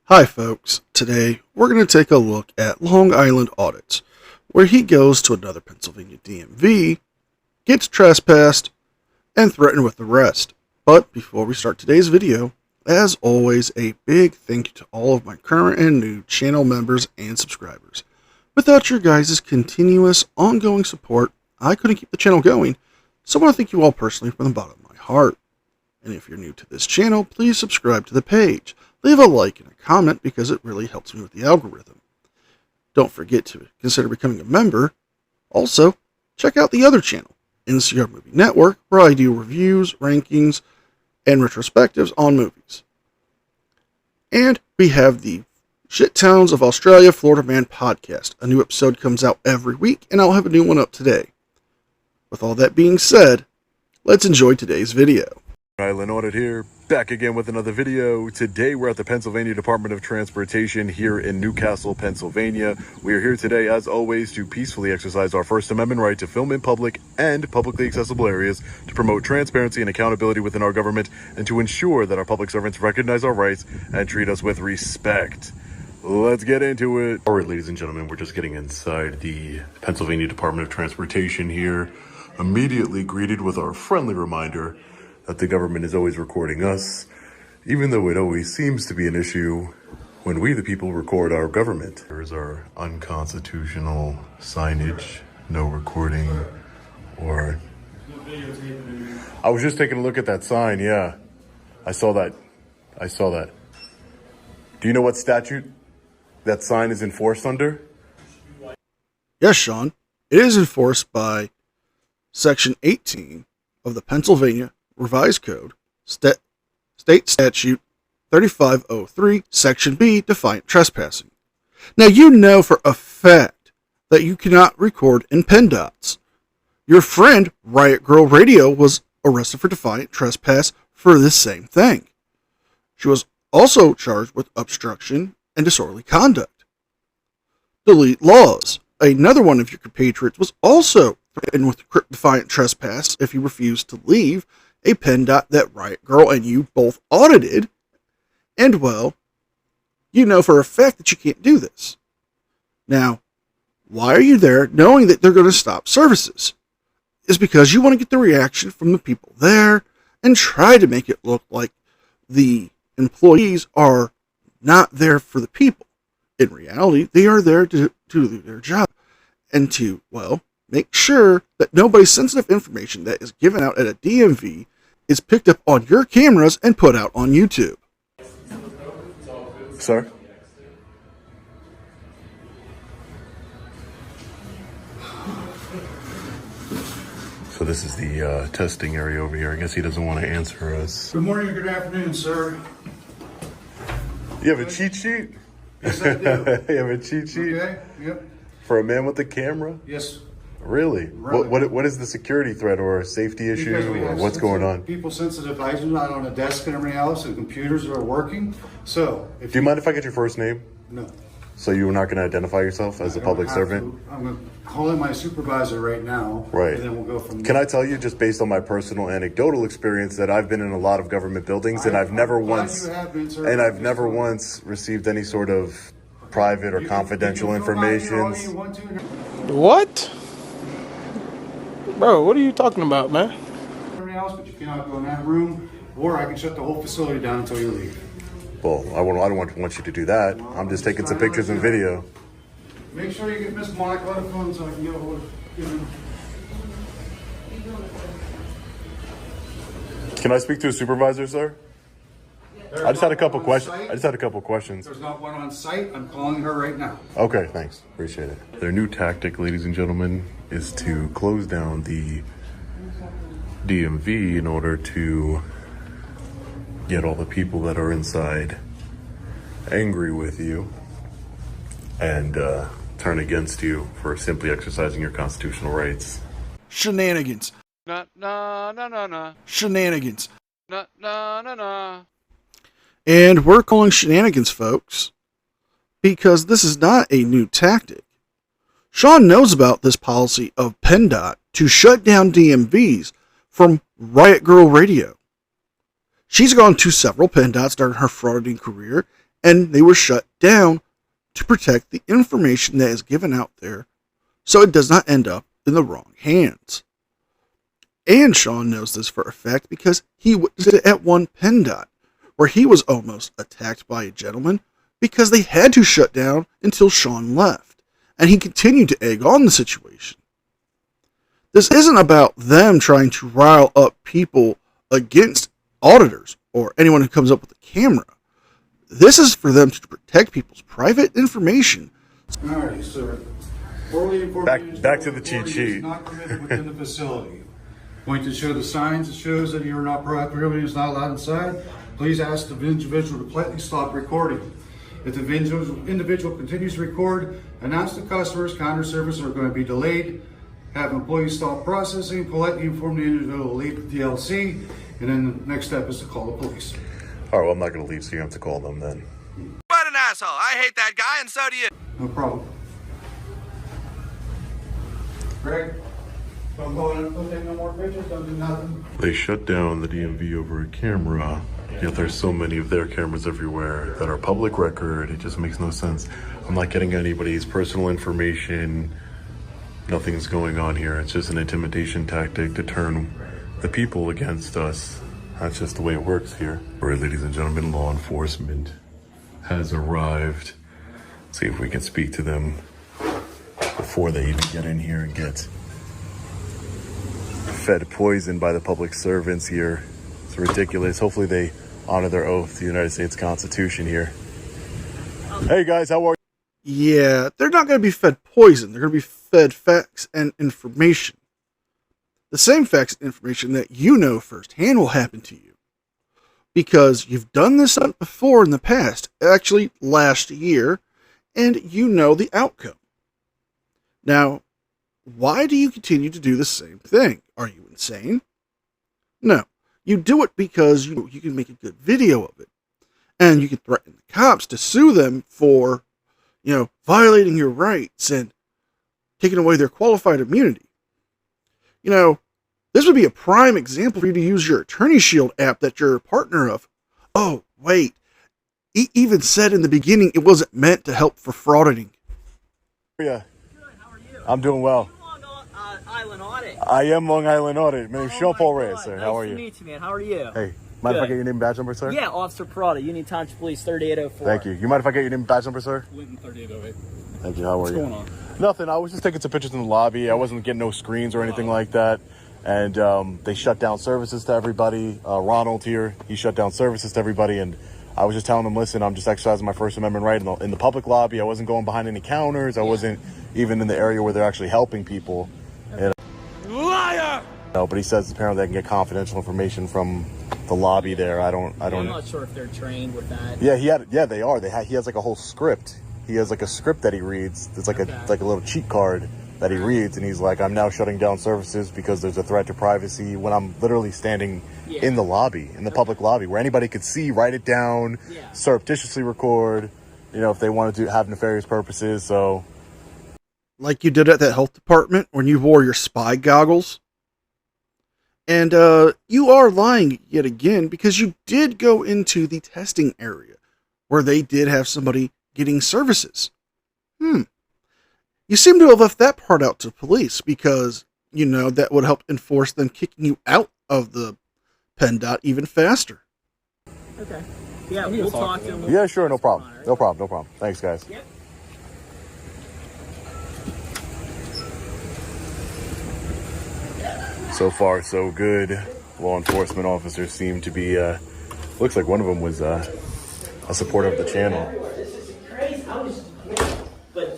Hi folks, today we're going to take a look at Long Island audits, where he goes to another Pennsylvania DMV, gets trespassed, and threatened with arrest. But before we start today's video, as always, a big thank you to all of my current and new channel members and subscribers. Without your guys' continuous, ongoing support, I couldn't keep the channel going, so I want to thank you all personally from the bottom of my heart. And if you're new to this channel, please subscribe to the page. Leave a like and a comment because it really helps me with the algorithm. Don't forget to consider becoming a member. Also, check out the other channel, NCR Movie Network, where I do reviews, rankings, and retrospectives on movies. And we have the Shit Towns of Australia, Florida Man podcast. A new episode comes out every week, and I'll have a new one up today. With all that being said, let's enjoy today's video. Island Audit here, back again with another video. Today we're at the Pennsylvania Department of Transportation here in Newcastle, Pennsylvania. We are here today, as always, to peacefully exercise our First Amendment right to film in public and publicly accessible areas, to promote transparency and accountability within our government, and to ensure that our public servants recognize our rights and treat us with respect. Let's get into it. All right, ladies and gentlemen, we're just getting inside the Pennsylvania Department of Transportation here, immediately greeted with our friendly reminder that the government is always recording us, even though it always seems to be an issue when we, the people, record our government. There is our unconstitutional signage, no recording, or... I was just taking a look at that sign, yeah. I saw that. Do you know what statute that sign is enforced under? Yes, Sean. It is enforced by Section 18 of the Pennsylvania Revised Code, State Statute 3503, Section B, Defiant Trespassing. Now, you know for a fact that you cannot record in PEENDOTs. Your friend, Riot Girl Radio, was arrested for defiant trespass for this same thing. She was also charged with obstruction and disorderly conduct. Delete Laws, another one of your compatriots, was also threatened with defiant trespass if he refused to leave a PEENDOT that Riot Girl and you both audited, and well, you know for a fact that you can't do this. Now, why are you there knowing that they're going to stop services? It's because you want to get the reaction from the people there and try to make it look like the employees are not there for the people. In reality, they are there to do their job and to, well, make sure that nobody's sensitive information that is given out at a DMV is picked up on your cameras and put out on YouTube. Sir? So this is the testing area over here. I guess he doesn't want to answer us. Good morning or good afternoon, sir. You have a cheat sheet? Yes, I do. You have a cheat sheet? Okay, yep. For a man with a camera? Yes. Really? Really. What is the security threat or a safety issue Because we or have what's going on? People-sensitive items not on a desk and everything else, and computers are working. So, if Do you mind if I get your first name? No. So you're not going to identify yourself as a public servant? I'm going to call in my supervisor right now. Right. And then we'll go from there. Can I tell you, just based on my personal anecdotal experience, that I've been in a lot of government buildings and I've never once received any sort of private or confidential information. What? Bro, what are you talking about, man? Everything else, but you cannot go in that room, or I can shut the whole facility down until you leave. Well, I don't want you to do that. I'm just taking some pictures and video. Make sure you get Miss Monica on the phone so I can get hold of. Can I speak to a supervisor, sir? I just had a couple questions. There's not one on site. I'm calling her right now. Okay, thanks. Appreciate it. Their new tactic, ladies and gentlemen, is to close down the DMV in order to get all the people that are inside angry with you and turn against you for simply exercising your constitutional rights. Shenanigans. Nah. Shenanigans. Nah. And we're calling shenanigans, folks, because this is not a new tactic. Sean knows about this policy of PEENDOT to shut down DMVs from Riot Girl Radio. She's gone to several PEENDOTs during her frauditing career and they were shut down to protect the information that is given out there so it does not end up in the wrong hands. And Sean knows this for a fact because he witnessed it at one PEENDOT, where he was almost attacked by a gentleman because they had to shut down until Sean left, and he continued to egg on the situation. This isn't about them trying to rile up people against auditors or anyone who comes up with a camera. This is for them to protect people's private information. All right, sir. Orally informed Back to the cheat sheet. is not permitted within the facility. Going to show the signs that shows that you are not prohibited, is not allowed inside. Please ask the individual to politely stop recording. If the individual continues to record, announce to customers counter services are going to be delayed. Have employees stop processing, politely inform the individual to leave the DLC, and then the next step is to call the police. All right, well, I'm not going to leave, so you have to call them then. What an asshole. I hate that guy, and so do you. No problem. Greg, don't take no more pictures, don't do nothing. They shut down the DMV over a camera, yet there's so many of their cameras everywhere that are public record. It just makes no sense. I'm not getting anybody's personal information. Nothing's going on here. It's just an intimidation tactic to turn the people against us. That's just the way it works here. All right, ladies and gentlemen, law enforcement has arrived. Let's see if we can speak to them before they even get in here and get fed poison by the public servants here. It's ridiculous. Hopefully they honor their oath to the United States Constitution here. Hey guys, how are you? Yeah, they're not going to be fed poison. They're going to be fed facts and information. The same facts and information that you know firsthand will happen to you. Because you've done this before in the past, actually last year, and you know the outcome. Now, why do you continue to do the same thing? Are you insane? No. You do it because you can make a good video of it. And you can threaten the cops to sue them for, violating your rights and taking away their qualified immunity. This would be a prime example for you to use your Attorney Shield app that you're a partner of. Oh, wait. He even said in the beginning it wasn't meant to help for frauding. Yeah. Good, how are you? I'm doing well. You're Long Island Audit. I am Long Island Audit. My name's Sean Paul my Reyes, God. sir. Nice How are to you? meet you, man. How are you? Hey, mind if I Good. get your name and badge number, sir? Yeah, Officer Prada, Union Township Police 3804. Thank you. You mind if I get your name and badge number, sir? Linton 3808. Thank you. How are you? What's going on? Nothing. I was just taking some pictures in the lobby. I wasn't getting no screens or anything like that. And they shut down services to everybody. Ronald here, he shut down services to everybody. And I was just telling them, listen, I'm just exercising my First Amendment right in the public lobby. I wasn't going behind any counters. I wasn't even in the area where they're actually helping people. And, Liar! but he says apparently I can get confidential information from the lobby there. I don't. I'm not sure if they're trained with that. Yeah, they are. He has like a whole script. He has like a script that he reads. It's like a little cheat card that he reads, and he's like, I'm now shutting down services because there's a threat to privacy, when I'm literally standing in the lobby, in the public lobby, where anybody could see, write it down, surreptitiously record, if they wanted to have nefarious purposes. So, Like you did at that health department when you wore your spy goggles. And you are lying yet again, because you did go into the testing area where they did have somebody getting services. You seem to have left that part out to police because, that would help enforce them kicking you out of the PEENDOT even faster. Okay. Yeah, we'll talk to them. yeah, sure, no problem. No problem. Thanks, guys. Yep. So far, so good. Law enforcement officers seem to be, looks like one of them was a supporter of the channel. But,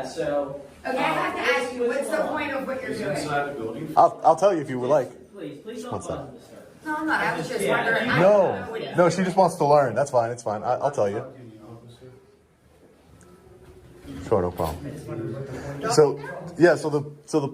so... Okay, I have to ask you, what's the point of what you're doing? Inside the building. I'll tell you if you would like. Please don't What's that? bother this, sir. No, I'm not, I was just wondering. I don't know what you- No, she just wants to learn. That's fine. It's fine. I'll tell you. Sure, no problem. So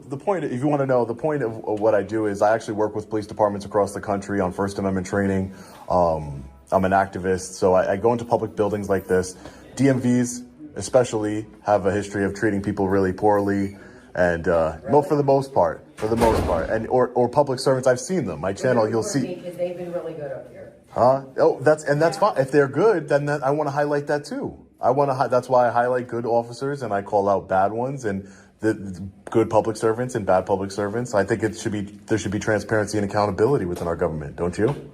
the point, if you want to know, the point of what I do is I actually work with police departments across the country on First Amendment training. I'm an activist, so I go into public buildings like this. DMVs especially have a history of treating people really poorly, and for the most part, and or public servants. I've seen them. My channel, you'll see. Because they've been really good up here. Huh? Oh, that's fine. If they're good, then I want to highlight that too. That's why I highlight good officers and I call out bad ones and the good public servants and bad public servants. I think there should be transparency and accountability within our government. Don't you?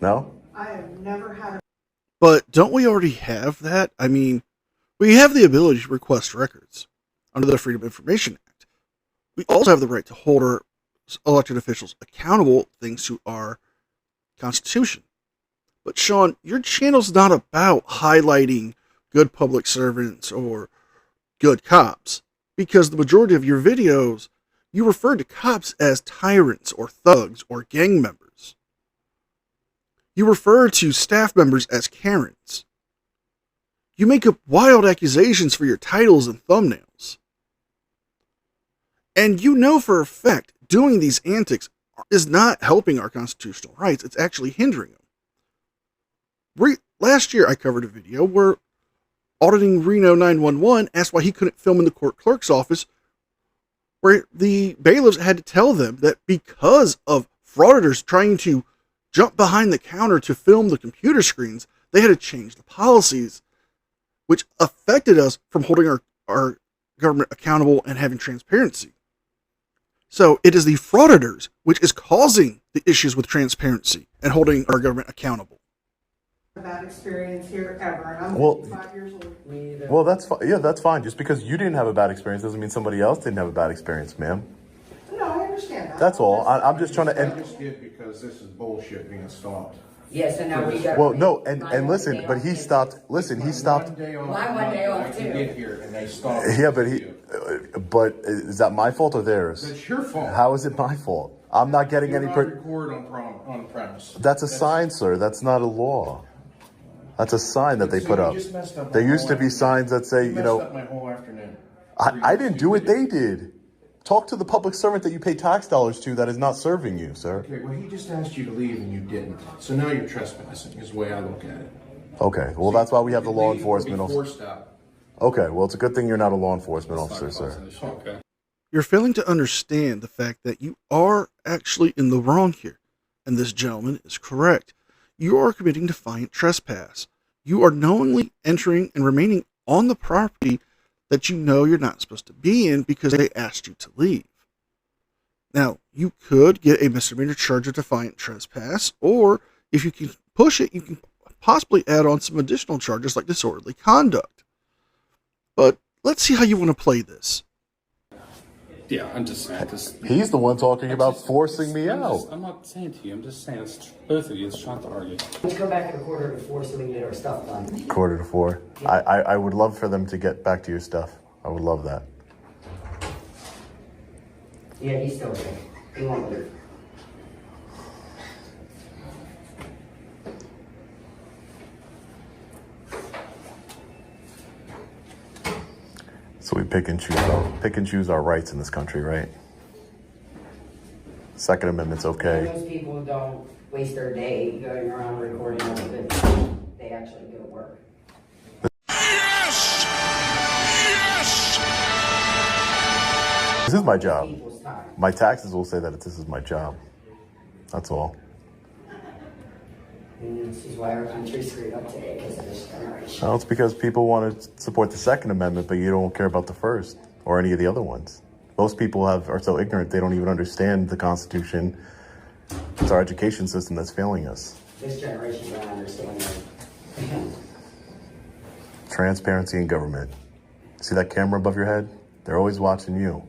No? I have never had a But don't we already have that? I mean, we have the ability to request records under the Freedom of Information Act. We also have the right to hold our elected officials accountable thanks to our Constitution. But Sean, your channel's not about highlighting good public servants or good cops, because the majority of your videos, you refer to cops as tyrants or thugs or gang members. You refer to staff members as Karens. You make up wild accusations for your titles and thumbnails. And you know for a fact doing these antics is not helping our constitutional rights. It's actually hindering them. Last year I covered a video where auditing Reno 911 asked why he couldn't film in the court clerk's office, where the bailiffs had to tell them that because of frauditors trying to jump behind the counter to film the computer screens, they had to change the policies, which affected us from holding our government accountable and having transparency. So it is the frauditors which is causing the issues with transparency and holding our government accountable. bad experience here ever, and I'm Well- 55 years old. Well, that's fine. Yeah, that's fine. Just because you didn't have a bad experience doesn't mean somebody else didn't have a bad experience, ma'am. No, I understand that. That's all. I'm just trying to. I just did because this is bullshit being stopped. Yes, and now we got. Well, no, and listen, but he stopped. Listen, he stopped. One day off, My one day off, I too. can get here and they stopped. Yeah, but is that my fault or theirs? It's your fault. How is it my fault? I'm not getting Do any. not record on premise. That's a sign, sir. That's not a law. That's a sign that they See, put you up. just messed up my There used to whole be signs that say, messed up my whole afternoon. I didn't do it. They did. Talk to the public servant that you pay tax dollars to that is not serving you, sir. Okay, well, he just asked you to leave and you didn't. So now you're trespassing is the way I look at it. Okay, well, that's why we have the law Leave or be enforcement officer. forced out. Okay, well, it's a good thing you're not a law enforcement officer, sir. Okay. You're failing to understand the fact that you are actually in the wrong here, and this gentleman is correct. You are committing defiant trespass. You are knowingly entering and remaining on the property that you know you're not supposed to be in because they asked you to leave. Now, you could get a misdemeanor charge of defiant trespass, or if you can push it, you can possibly add on some additional charges like disorderly conduct. But let's see how you want to play this. Yeah, I'm just saying. He's the one talking about forcing me out. I'm not saying to you. I'm just saying. It's both of you. It's trying to argue. Let's go back at a 3:45 so we can get our stuff done. 3:45. I would love for them to get back to your stuff. I would love that. Yeah, he's still there. He won't leave. So we pick and choose our rights in this country, right? Second Amendment's okay. Those people don't waste their day going around recording all the videos. They actually go to work. This is my job. People's time. My taxes will say that this is my job. That's all. And this is why our country's screwed up today, because of this generation. Well, it's because people want to support the Second Amendment, but you don't care about the First or any of the other ones. Most people are so ignorant they don't even understand the Constitution. It's our education system that's failing us. This generation don't understand that. Transparency in government. See that camera above your head? They're always watching you.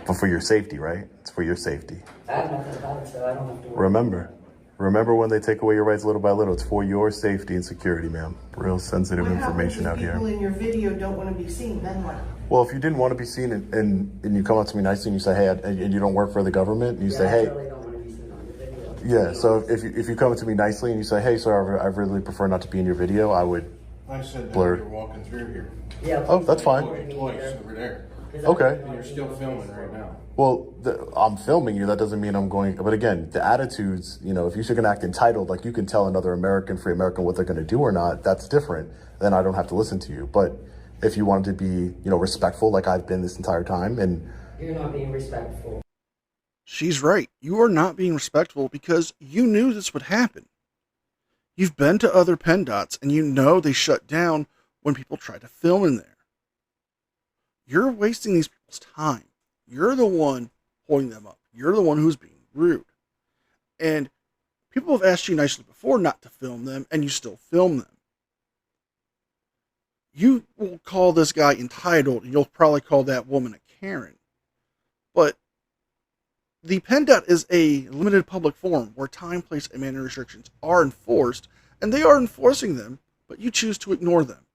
But for your safety, right? It's for your safety. I have nothing about it, so I don't have to worry. Remember when they take away your rights little by little, it's for your safety and security, ma'am. Real sensitive information out here. People in your video don't want to be seen, then what? Well, if you didn't want to be seen and you come up to me nicely and you say, hey, and you don't work for the government, and you say, I hey, really don't want to be seen on the video. yeah, so if you come up to me nicely and you say, hey, sir, I really prefer not to be in your video, I would I said that blur. you're walking through here. Yeah, Oh, that's fine. Twice over there. Okay. And you're still filming right now. Well, I'm filming you. That doesn't mean I'm going. But again, the attitudes, if you're going to act entitled, like you can tell another American, free American, what they're going to do or not, that's different. Then I don't have to listen to you. But if you wanted to be, respectful, like I've been this entire time, and you're not being respectful. She's right. You are not being respectful because you knew this would happen. You've been to other PEENDOTs and you know they shut down when people try to film in there. You're wasting these people's time. You're the one holding them up. You're the one who's being rude. And people have asked you nicely before not to film them, and you still film them. You will call this guy entitled, and you'll probably call that woman a Karen. But the PEENDOT is a limited public forum where time, place, and manner restrictions are enforced, and they are enforcing them, but you choose to ignore them.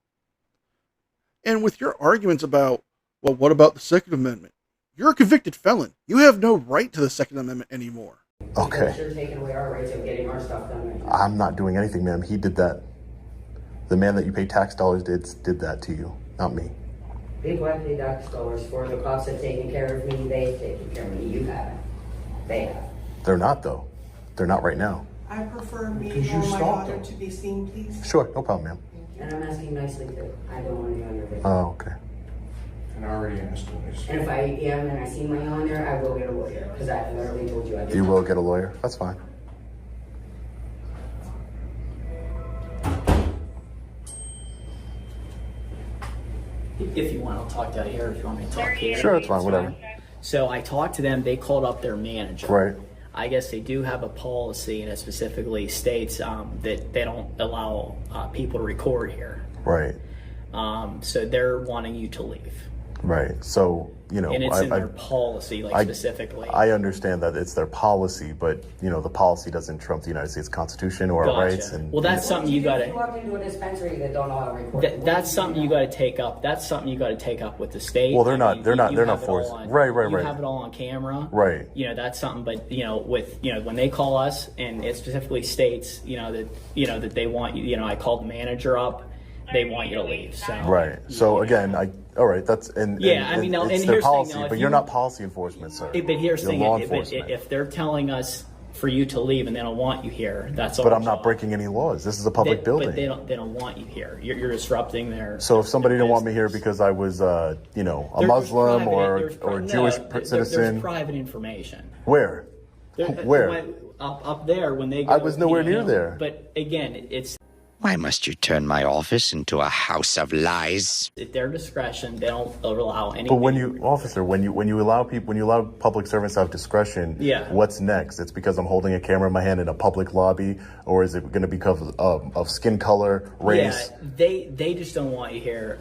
And with your arguments about, well, what about the Second Amendment? You're a convicted felon. You have no right to the Second Amendment anymore. Okay. You're taking away our rights of getting our stuff done right now. I'm not doing anything, ma'am. He did that. The man that you pay tax dollars did that to you, not me. People have paid tax dollars for. The cops have taken care of me. They've taken care of me. You haven't. They have. They're not, though. They're not right now. I prefer me Because you or my stalked daughter them. to be seen, please. Sure, no problem, ma'am. And I'm asking nicely too. I don't want to be on your video. Oh, okay. And I already asked him. And if I am and I see my on there, I will get a lawyer. Because I literally told you I did. You will get a lawyer? That's fine. If you want, I'll talk to you here. If you want me to talk here. Sure, it's fine, whatever. So I talked to them. They called up their manager. Right. I guess they do have a policy, and it specifically states that they don't allow people to record here. Right. So they're wanting you to leave. Right. So, you know, And it's in their policy, like specifically. I understand that it's their policy, but, you know, the policy doesn't trump the United States Constitution or our Gotcha. rights. And well, that's something you got If you walk to. into a dispensary that don't allow recording. That's something you got to take up. That's something you got to take up with the state. Well, they're not. I mean, They're not. you They're have not it all forced. on- Right. You have it all on camera. Right. You know, that's something. But you know, with when they call us, and it specifically states, that they want you. I called the manager up. They want you to leave. So. Right. So again, all right. That's Yeah, I mean, now, it's and their here's the thing, policy, now, if but you- you're not policy enforcement, sir. But here's the You're thing: law if enforcement. they're telling us for you to leave and they don't want you here, that's all. But I'm not breaking any laws. This is a public building. But they don't want you here. You're disrupting their. So if somebody their didn't want me here business. because I was, a There's Muslim private- or no, Jewish there's citizen, private information. where? Where? Up there when they go. I was nowhere near there. But again, it's Why must you turn my office into a house of lies? at their discretion. They don't allow any. But when you allow public servants to have discretion, Yeah. what's next? It's because I'm holding a camera in my hand in a public lobby, or is it going to be because of skin color, race? Yeah, they just don't want you here.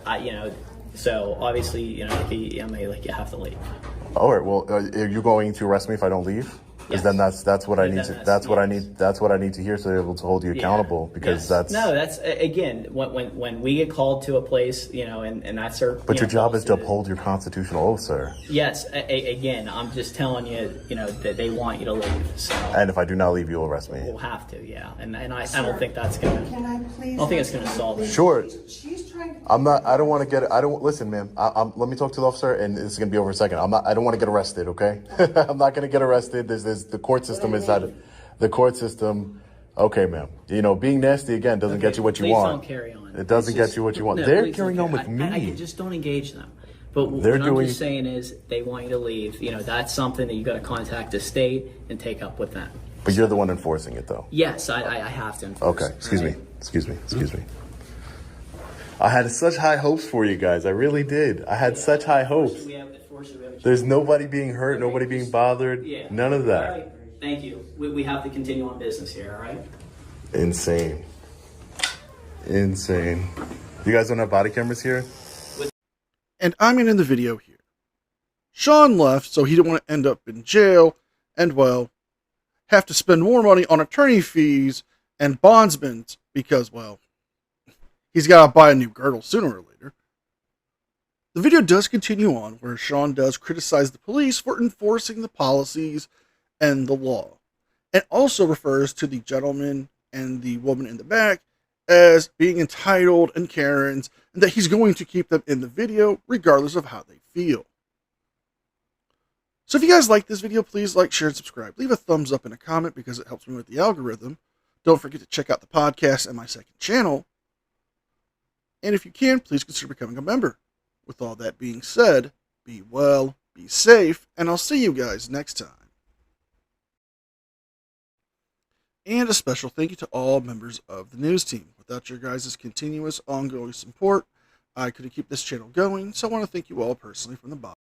So obviously, you have to leave. All right. Well, are you going to arrest me if I don't leave? Because then that's what I need to that's what I need to hear, so they're able to hold you accountable. Because that's again when we get called to a place, and that's our. But your job is to uphold your constitutional oath, sir. Yes. Again, I'm just telling you, that they want you to leave. So And if I do not leave, you'll arrest me. we'll have to, yeah. And I don't think that's gonna. Can I please? I don't think it's gonna solve it. Sure. She's trying to. I'm not. I don't want to get. I don't listen, ma'am. Let me talk to the officer, and this is gonna be over in a second. I don't want to get arrested. Okay. I'm not gonna get arrested. There's the court system inside. The court system. Okay, ma'am. Being nasty again doesn't get you what you Please want. don't carry on. It doesn't get you what you want. No, They're please carrying don't on with carry- me. I just don't engage them. But what They're I'm doing- just saying is they want you to leave. That's something that you got to contact the state and take up with them. But you're the one enforcing it, though. Yes, I have to enforce Okay. it, Excuse right? me. Excuse me. I had such high hopes for you guys. I really did. I had such high hopes. We have a There's nobody being hurt, nobody being bothered. Yeah. None of All that. right. Thank you. We have to continue on business here, all right? Insane. You guys don't have body cameras here? And I'm going to end the video here. Sean left, so he didn't want to end up in jail and, well, have to spend more money on attorney fees and bondsmen because, well, he's got to buy a new girdle sooner or later. The video does continue on where Sean does criticize the police for enforcing the policies and the law, and also refers to the gentleman and the woman in the back as being entitled and Karens, and that he's going to keep them in the video regardless of how they feel. So if you guys like this video, please like, share, and subscribe. Leave a thumbs up and a comment because it helps me with the algorithm. Don't forget to check out the podcast and my second channel. And if you can, please consider becoming a member. With all that being said, be well, be safe, and I'll see you guys next time. And a special thank you to all members of the news team. Without your guys' continuous ongoing support, I couldn't keep this channel going, so I want to thank you all personally from the bottom.